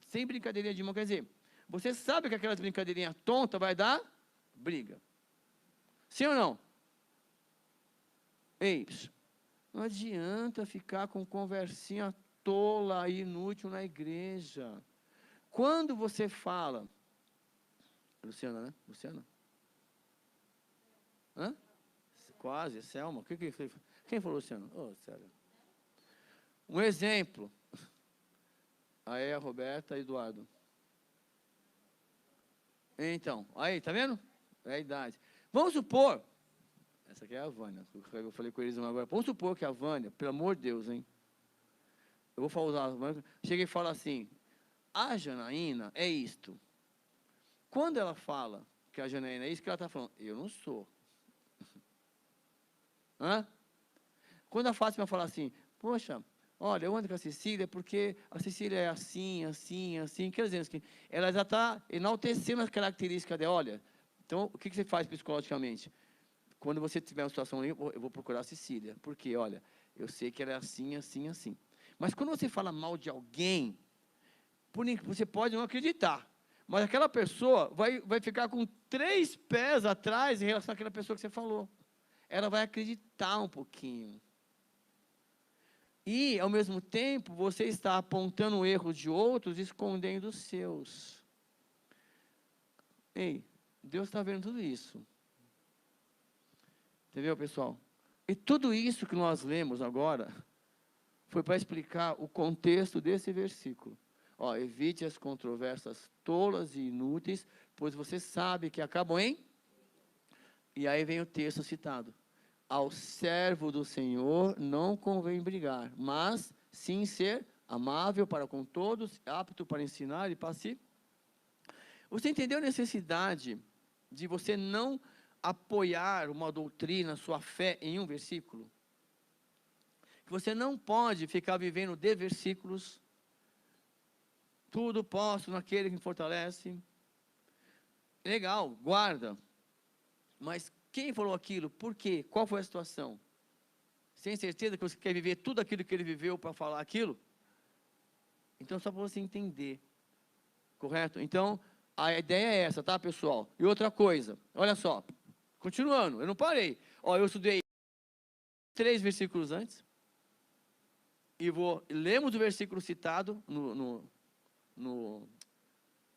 sem brincadeirinha de mão. Quer dizer, você sabe que aquelas brincadeirinhas tontas vai dar briga. Sim ou não? Ei, não adianta ficar com conversinha tola e inútil na igreja. Quando você fala... Luciana, né? Luciana? Hã? Quase, Selma. Quem falou Luciana? Oh, sério. Um exemplo. Aí a Roberta e Eduardo. Então, aí, tá vendo? É a idade. Vamos supor, essa aqui é a Vânia, eu falei com eles agora. Vamos supor que a Vânia, pelo amor de Deus, hein? Eu vou falar a Vânia, chega e fala assim, a Janaína é isto. Quando ela fala que a Janaína é isso, que ela está falando, eu não sou. Hã? Quando a Fátima fala assim, poxa, olha, eu ando com a Cecília porque a Cecília é assim, assim, assim. Quer dizer, que ela já está enaltecendo as características dela. Olha, então, o que você faz psicologicamente? Quando você tiver uma situação ali, eu vou procurar a Cecília. Porque, olha, eu sei que ela é assim, assim, assim. Mas quando você fala mal de alguém, você pode não acreditar. Mas aquela pessoa vai ficar com 3 pés atrás em relação àquela pessoa que você falou. Ela vai acreditar um pouquinho. E, ao mesmo tempo, você está apontando erros de outros e escondendo os seus. Ei, Deus está vendo tudo isso. Entendeu, pessoal? E tudo isso que nós lemos agora foi para explicar o contexto desse versículo. Ó, evite as controvérsias tolas e inúteis, pois você sabe que acabam em... E aí vem o texto citado. Ao servo do Senhor não convém brigar, mas sim ser amável para com todos, apto para ensinar e passivo. Você entendeu a necessidade de você não apoiar uma doutrina, sua fé em um versículo? Que você não pode ficar vivendo de versículos. Tudo posso naquele que me fortalece. Legal, guarda. Mas quem falou aquilo? Por quê? Qual foi a situação? Sem certeza que você quer viver tudo aquilo que ele viveu para falar aquilo? Então, só para você entender. Correto? Então, A ideia é essa, tá, pessoal? E outra coisa, olha só, continuando, eu não parei. Ó, eu estudei 3 versículos antes, e lemos o versículo citado no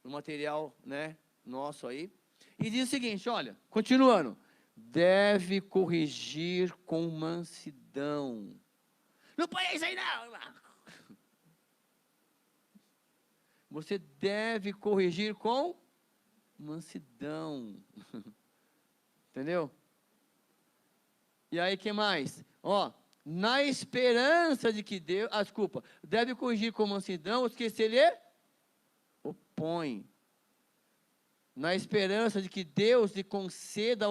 material, né, nosso aí, e diz o seguinte, olha, continuando, deve corrigir com mansidão. Não põe isso aí não! Você deve corrigir com mansidão. Entendeu? E aí, que mais? Ó, na esperança de que Deus, desculpa, deve corrigir com mansidão os que se lhe opõem. Na esperança de que Deus lhe conceda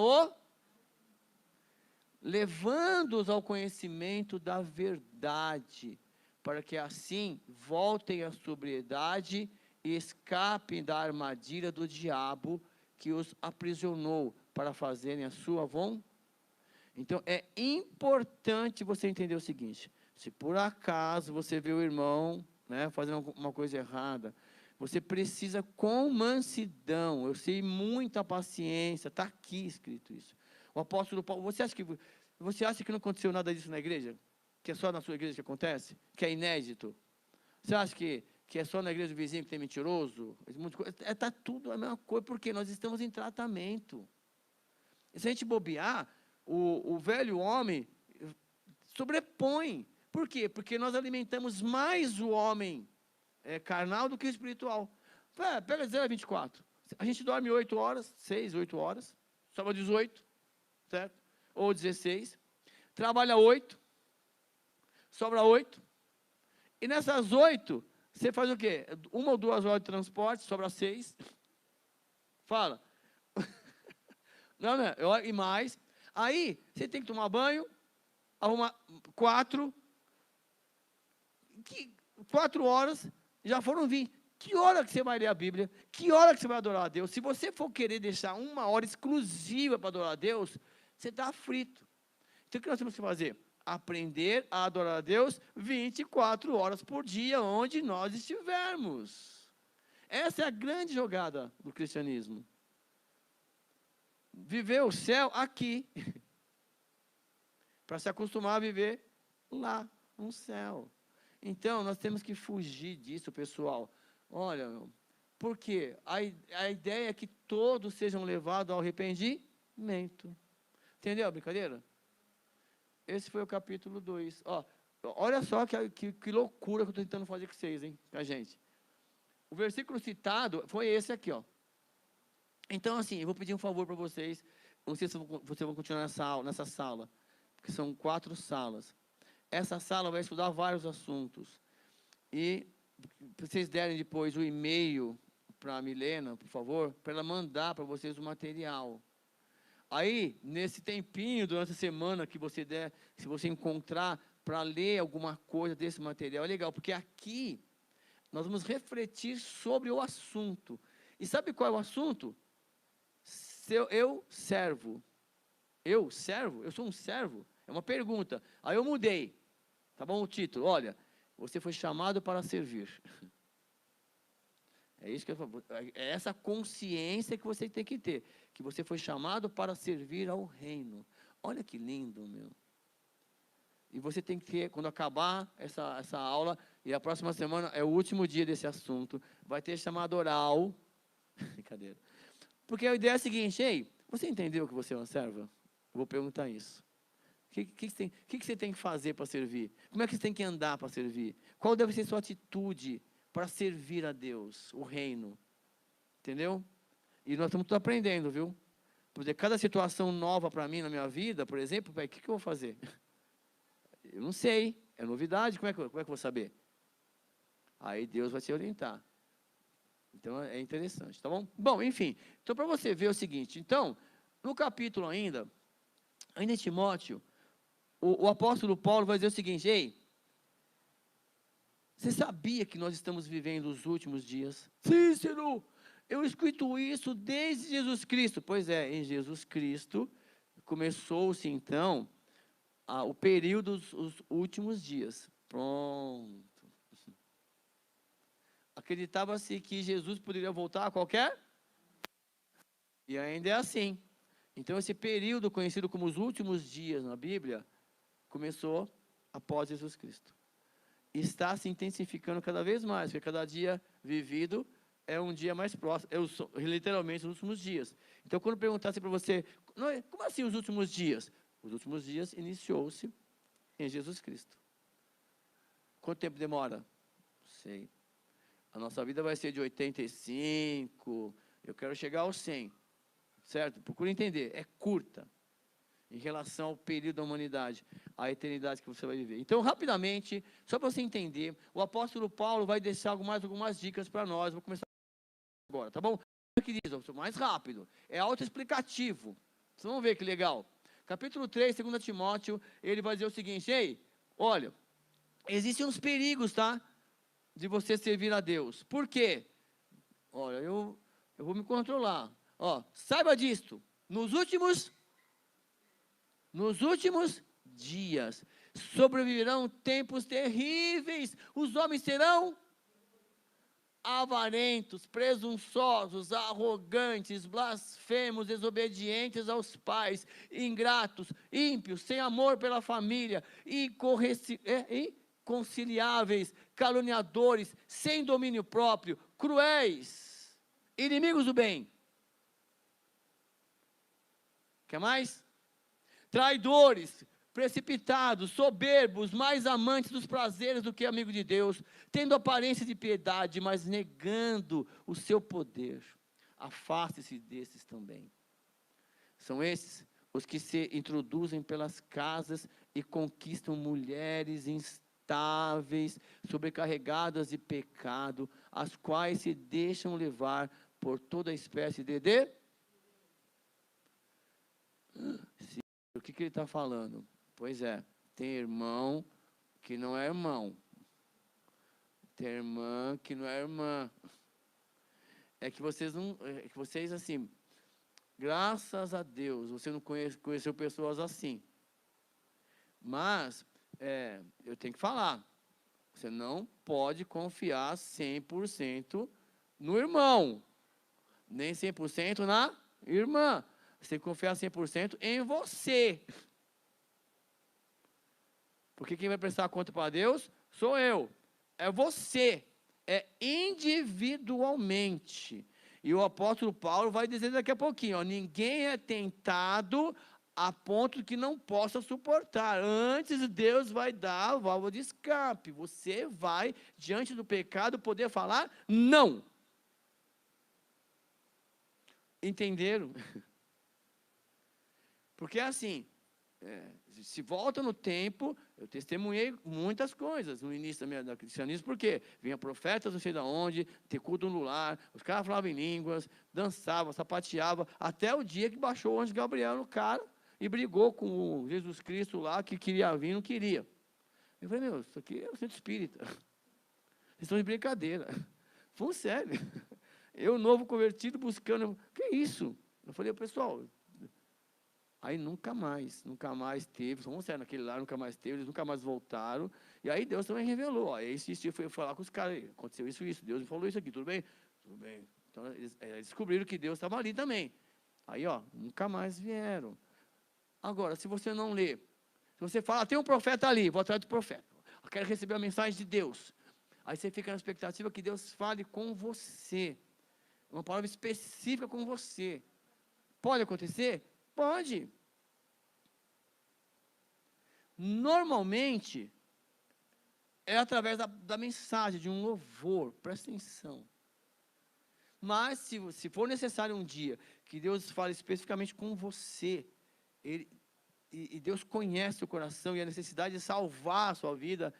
levando-os ao conhecimento da verdade, para que assim voltem à sobriedade e escapem da armadilha do diabo que os aprisionou para fazerem a sua vontade. Então, é importante você entender o seguinte, se por acaso você vê o irmão, né, fazendo uma coisa errada, você precisa com mansidão, eu sei, muita paciência, está aqui escrito isso. O apóstolo Paulo, você acha que não aconteceu nada disso na igreja? Que é só na sua igreja que acontece? Que é inédito? Você acha que é só na igreja do vizinho que tem mentiroso? Está tudo a mesma coisa, porque nós estamos em tratamento. E se a gente bobear, o velho homem sobrepõe. Por quê? Porque nós alimentamos mais o homem carnal do que o espiritual. Pega 0 a 24. A gente dorme 8 horas, 6, 8 horas, sobra 18, certo? Ou 16. Trabalha 8, sobra 8. E nessas 8, você faz o quê? 1 ou 2 horas de transporte, sobra 6. Fala. Não, e mais. Aí, você tem que tomar banho, arrumar 4 horas, já foram 20. Que hora que você vai ler a Bíblia? Que hora que você vai adorar a Deus? Se você for querer deixar 1 hora exclusiva para adorar a Deus, você está aflito. Então, o que nós temos que fazer? Aprender a adorar a Deus 24 horas por dia, onde nós estivermos. Essa é a grande jogada do cristianismo. Viver o céu aqui, para se acostumar a viver lá, no céu. Então, nós temos que fugir disso, pessoal. Olha, porque a ideia é que todos sejam levados ao arrependimento. Entendeu a brincadeira? Esse foi o capítulo 2. Olha só que loucura que eu estou tentando fazer com vocês, hein, com a gente. O versículo citado foi esse aqui, ó. Então, assim, eu vou pedir um favor para vocês. Não sei se vocês vão continuar nessa sala, porque são 4 salas. Essa sala vai estudar vários assuntos. E vocês derem depois o e-mail para a Milena, por favor, para ela mandar para vocês o material. Aí, nesse tempinho, durante a semana que você der, se você encontrar para ler alguma coisa desse material, é legal, porque aqui nós vamos refletir sobre o assunto. E sabe qual é o assunto? Eu servo. Eu servo? Eu sou um servo? É uma pergunta. Aí eu mudei. Tá bom o título? Olha, você foi chamado para servir. É isso que eu falo. É essa consciência que você tem que ter. Que você foi chamado para servir ao reino. Olha que lindo, meu. E você tem que ter, quando acabar essa aula, e a próxima semana é o último dia desse assunto, vai ter chamado oral. Brincadeira. Porque a ideia é a seguinte, ei, você entendeu que você é uma serva? Eu vou perguntar isso. O que você tem que fazer para servir? Como é que você tem que andar para servir? Qual deve ser sua atitude para servir a Deus, o reino? Entendeu? E nós estamos aprendendo, viu? Porque cada situação nova para mim na minha vida, por exemplo, o que eu vou fazer? Eu não sei, é novidade, como é que eu vou saber? Aí Deus vai te orientar. Então, é interessante, tá bom? Bom, enfim, então para você ver o seguinte, então, no capítulo ainda em Timóteo, o apóstolo Paulo vai dizer o seguinte, ei, você sabia que nós estamos vivendo os últimos dias? Cícero, eu escuto isso desde Jesus Cristo. Pois é, em Jesus Cristo começou-se então o período dos últimos dias. Pronto. Acreditava-se que Jesus poderia voltar a qualquer E ainda é assim. Então, esse período conhecido como os últimos dias na Bíblia, começou após Jesus Cristo. Está se intensificando cada vez mais, porque cada dia vivido é um dia mais próximo, literalmente os últimos dias. Então, quando perguntasse para você, como assim os últimos dias? Os últimos dias iniciou-se em Jesus Cristo. Quanto tempo demora? Não sei. A nossa vida vai ser de 85, eu quero chegar aos 100, certo? Procure entender, é curta em relação ao período da humanidade, a eternidade que você vai viver. Então, rapidamente, só para você entender, o apóstolo Paulo vai deixar algumas dicas para nós. Vou começar agora, tá bom? Queridos, mais rápido, é autoexplicativo. Vocês vão ver que legal. Capítulo 3, 2 Timóteo, ele vai dizer o seguinte: ei, olha, existem uns perigos, tá? De você servir a Deus. Por quê? Olha, eu vou me controlar. Ó, saiba disto, nos últimos dias sobreviverão tempos terríveis. Os homens serão avarentos, presunçosos, arrogantes, blasfemos, desobedientes aos pais, ingratos, ímpios, sem amor pela família, inconciliáveis, caluniadores, sem domínio próprio, cruéis, inimigos do bem. Quer mais? Traidores, precipitados, soberbos, mais amantes dos prazeres do que amigos de Deus, tendo aparência de piedade, mas negando o seu poder. Afaste-se desses também. São esses os que se introduzem pelas casas e conquistam mulheres instáveis, sobrecarregadas de pecado, as quais se deixam levar por toda espécie de o que ele está falando? Pois é, tem irmão que não é irmão. Tem irmã que não é irmã. É que vocês assim, graças a Deus, você não conheceu pessoas assim. Mas, eu tenho que falar, você não pode confiar 100% no irmão, nem 100% na irmã. Você tem que confiar 100% em você. Porque quem vai prestar conta para Deus sou eu. É você. É individualmente. E o apóstolo Paulo vai dizer daqui a pouquinho, ó, ninguém é tentado a ponto que não possa suportar. Antes, Deus vai dar a válvula de escape. Você vai, diante do pecado, poder falar não. Entenderam? Porque assim, se volta no tempo, eu testemunhei muitas coisas no início do cristianismo, porque vinha profetas não sei de onde, ter culto no lar, os caras falavam em línguas, dançavam, sapateavam, até o dia que baixou o anjo Gabriel no cara e brigou com Jesus Cristo lá, que queria vir, não queria. Eu falei, meu, isso aqui é o centro espírita. Vocês estão de brincadeira. Foi sério. Eu, novo convertido, buscando, que isso? Eu falei, pessoal... Aí nunca mais teve, vamos sair naquele lá, nunca mais teve, eles nunca mais voltaram. E aí Deus também revelou, ó, esse dia foi falar com os caras, aconteceu isso, Deus me falou isso aqui, tudo bem? Tudo bem. Então eles descobriram que Deus estava ali também. Aí, ó, nunca mais vieram. Agora, se você não lê, se você fala, tem um profeta ali, vou atrás do profeta, eu quero receber a mensagem de Deus. Aí você fica na expectativa que Deus fale com você, uma palavra específica com você. Pode acontecer? Pode. Normalmente, é através da mensagem, de um louvor, presta atenção. Mas, se for necessário um dia, que Deus fale especificamente com você, e Deus conhece o coração e a necessidade de salvar a sua vida,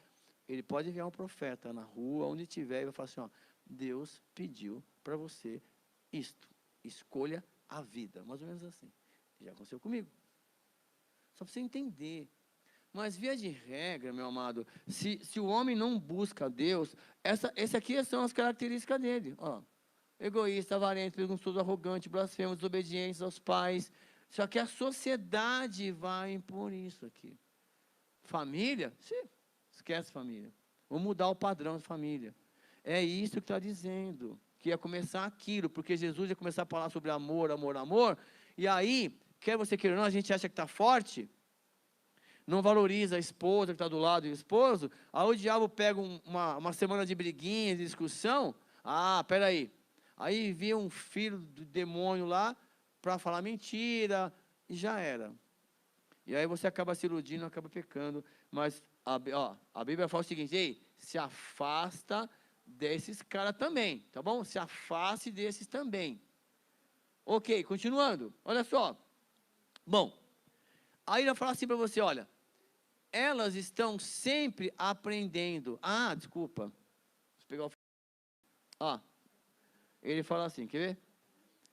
Ele pode enviar um profeta na rua, onde tiver, e vai falar assim, ó, Deus pediu para você isto, escolha a vida, mais ou menos assim. Já aconteceu comigo. Só para você entender. Mas, via de regra, meu amado, se o homem não busca Deus, esse aqui são as características dele. Ó, egoísta, avarento, presunçoso, arrogante, blasfemo, desobediente aos pais. Só que a sociedade vai impor isso aqui. Família? Esquece família. Vamos mudar o padrão de família. É isso que está dizendo. que ia começar aquilo, porque Jesus ia começar a falar sobre amor, amor, amor, e aí, quer você queira ou não, a gente acha que está forte, não valoriza a esposa que está do lado do esposo, aí o diabo pega uma semana de briguinha, de discussão, peraí, aí via um filho do demônio lá, para falar mentira, e já era. E aí você acaba se iludindo, acaba pecando, mas a Bíblia fala o seguinte, ei, se afasta desses caras também, tá bom? Se afaste desses também. Ok, continuando, olha só. Bom, aí ele fala assim para você, olha, elas estão sempre aprendendo. Desculpa. Deixa eu pegar o... ele fala assim, quer ver?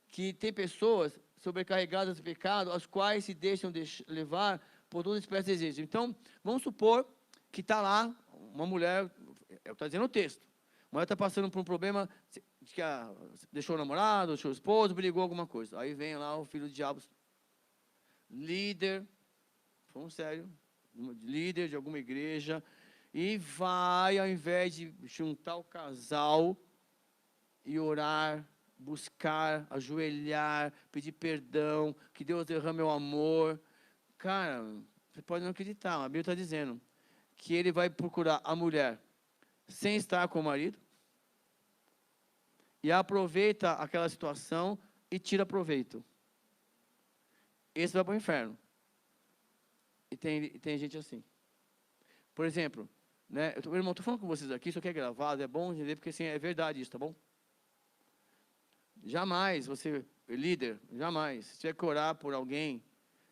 Que tem pessoas sobrecarregadas de pecado, as quais se deixam levar por toda espécie de desejos. Então, vamos supor que está lá uma mulher, é o que está dizendo o texto, a mulher está passando por um problema, que deixou o namorado, deixou o esposo, brigou alguma coisa. Aí vem lá o filho do diabo, líder, falando sério, líder de alguma igreja, e vai, ao invés de juntar o casal e orar, buscar, ajoelhar, pedir perdão, que Deus derrame o amor. Cara, você pode não acreditar, a Bíblia está dizendo que ele vai procurar a mulher sem estar com o marido e aproveita aquela situação e tira proveito. Esse vai para o inferno. E tem gente assim. Por exemplo, né, irmão, estou falando com vocês aqui, isso aqui é gravado, é bom entender, porque assim, é verdade isso, tá bom? Jamais você, líder, jamais, se tiver que orar por alguém,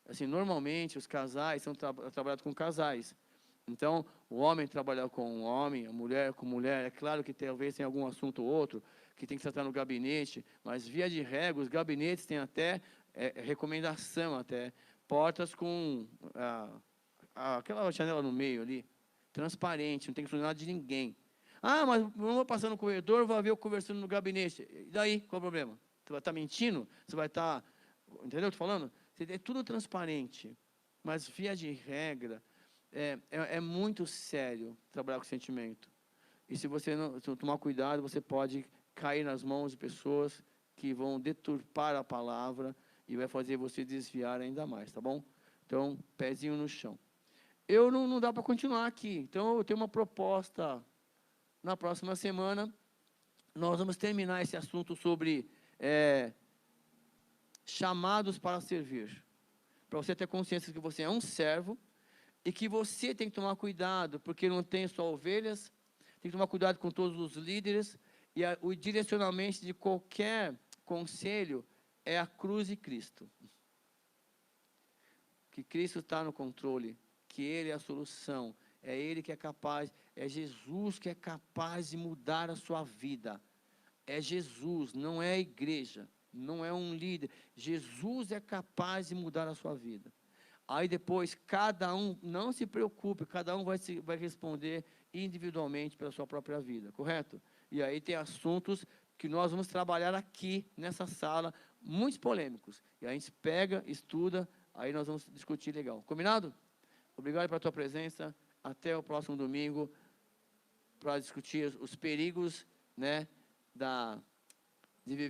assim, normalmente os casais são trabalhados com casais. Então, o homem trabalha com o homem, a mulher com mulher. É claro que talvez tenha algum assunto ou outro que tem que tratar no gabinete, mas via de regra, os gabinetes têm até recomendação, até portas com aquela janela no meio ali, transparente, não tem que fazer nada de ninguém. Mas não vou passar no corredor, vou ver eu conversando no gabinete. E daí, qual é o problema? Você vai estar mentindo? Você vai estar... Entendeu o que eu estou falando? É tudo transparente, mas via de regra, é muito sério trabalhar com sentimento. E se você não tomar cuidado, você pode cair nas mãos de pessoas que vão deturpar a palavra e vai fazer você desviar ainda mais, tá bom? Então, pezinho no chão. Não dá para continuar aqui, então eu tenho uma proposta. Na próxima semana, nós vamos terminar esse assunto sobre chamados para servir. Para você ter consciência que você é um servo e que você tem que tomar cuidado, porque não tem só ovelhas, tem que tomar cuidado com todos os líderes, e o direcionamento de qualquer conselho é a cruz de Cristo. Que Cristo está no controle, que Ele é a solução, é Ele que é capaz, é Jesus que é capaz de mudar a sua vida. É Jesus, não é a igreja, não é um líder. Jesus é capaz de mudar a sua vida. Aí depois, cada um, não se preocupe, cada um vai responder individualmente pela sua própria vida, correto? E aí tem assuntos que nós vamos trabalhar aqui, nessa sala, muitos polêmicos. E a gente pega, estuda, aí nós vamos discutir legal. Combinado? Obrigado pela tua presença. Até o próximo domingo, para discutir os perigos, né, de viver